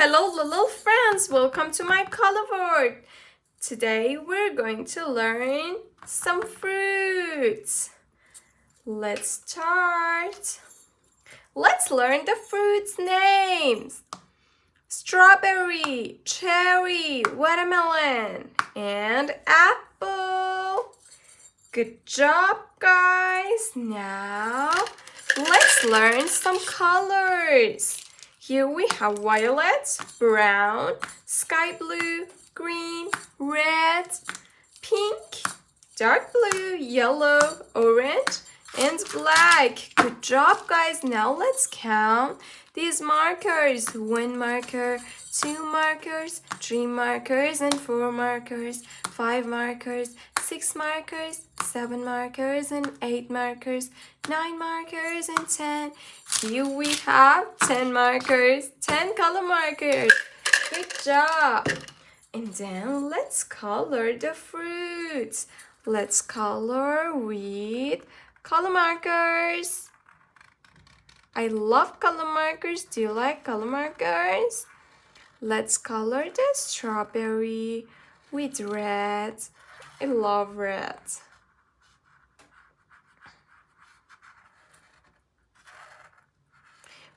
Hello little friends, welcome to my color board. Today we're going to learn some fruits. Let's start. Let's learn the fruits names. Strawberry, cherry, watermelon, and apple. Good job, guys. Now let's learn some colors. Here we have violet, brown, sky blue, green, red, pink, dark blue, yellow, orange, and black. Good job, guys. Now let's count these markers. 1 marker, 2 markers, 3 markers, and 4 markers, 5 markers, 6 markers, 7 markers, and 8 markers, 9 markers, and 10. Here we have 10 markers, 10 color markers. Good job. And then let's color the fruits. Let's color with color markers. I love color markers. Do you like color markers? Let's color the strawberry with red. I love red.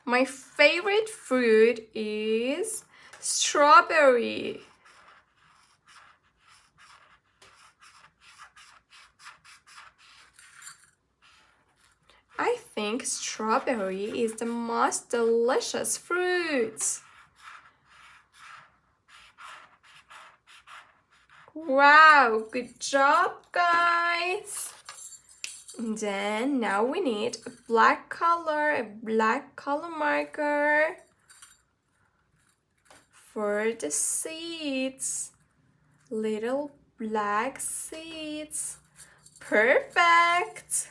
My favorite fruit is strawberry. I think strawberry is the most delicious fruit. Wow, good job, guys. And then now we need a black color marker for the seeds. Little black seeds. Perfect.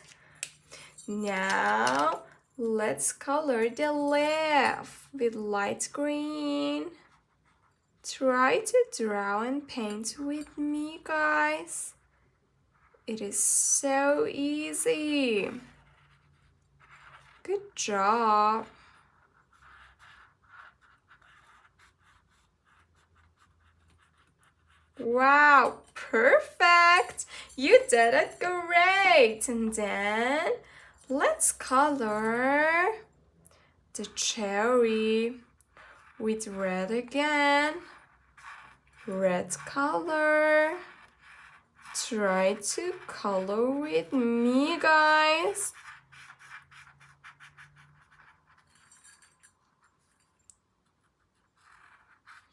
Now let's color the leaf with light green. Try to draw and paint with me, guys. It is so easy. Good job. Wow, perfect. You did it great. And then let's color the cherry with red again. Red color. Try to color with me, guys.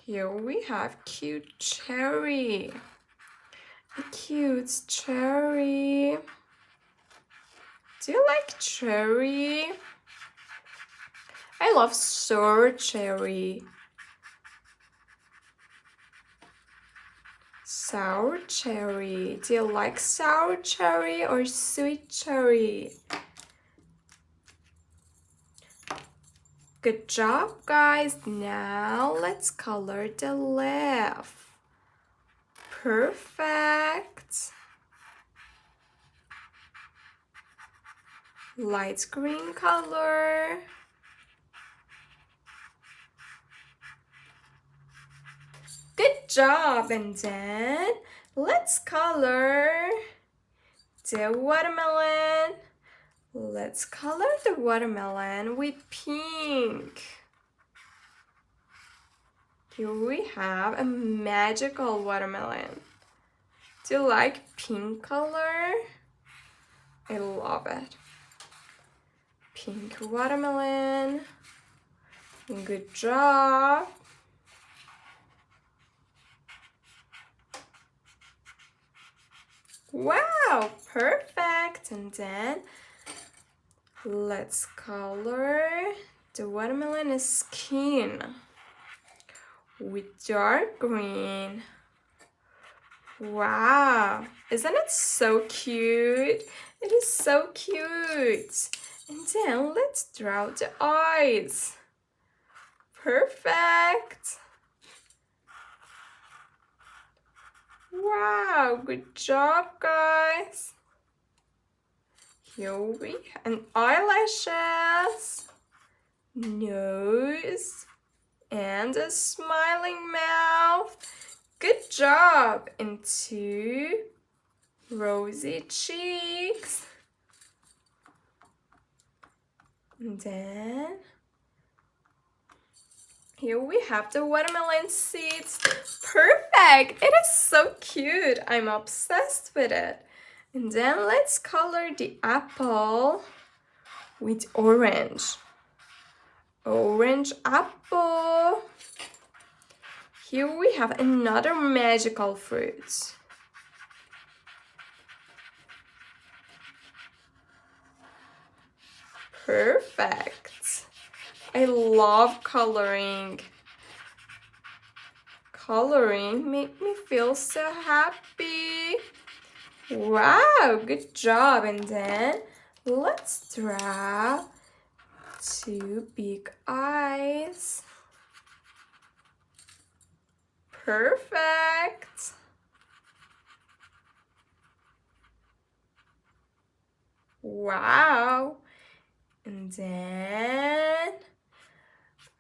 Here we have cute cherry. A cute cherry. Do you like cherry? I love sour cherry. Sour cherry. Do you like sour cherry or sweet cherry? Good job, guys. Now let's color the leaf. Perfect. Light green color. Good job. And then let's color the watermelon. Let's color the watermelon with pink. Here we have a magical watermelon. Do you like pink color? I love it. Pink watermelon. Good job. Wow, perfect. And then let's color the watermelon skin with dark green. Wow, isn't it so cute? It is so cute. And then let's draw the eyes. Perfect. Wow, good job, guys. Here we have eyelashes, nose, and a smiling mouth. Good job. And 2 rosy cheeks. And then here we have the watermelon seeds. Perfect! It is so cute. I'm obsessed with it. And then let's color the apple with orange. Orange apple. Here we have another magical fruit. Perfect. I love coloring. Coloring makes me feel so happy. Wow, good job. And then let's draw 2 big eyes. Perfect. Wow. And then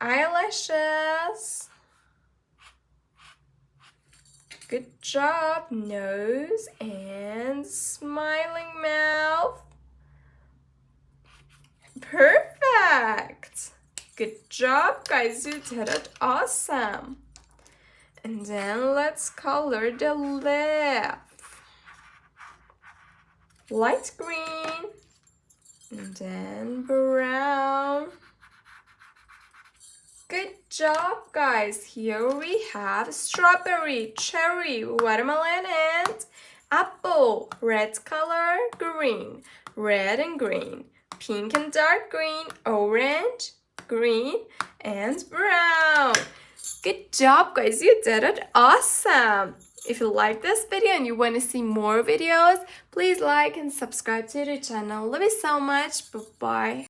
eyelashes. Good job. Nose and smiling mouth. Perfect. Good job, guys. You did it awesome. And then let's color the lip. Light green. And then brown. Good job, guys. Here we have strawberry, cherry, watermelon, and apple. Red color, green. Red and green. Pink and dark green. Orange, green, and brown. Good job, guys. You did it awesome. If you like this video and you want to see more videos, please like and subscribe to the channel. Love you so much. Bye-bye.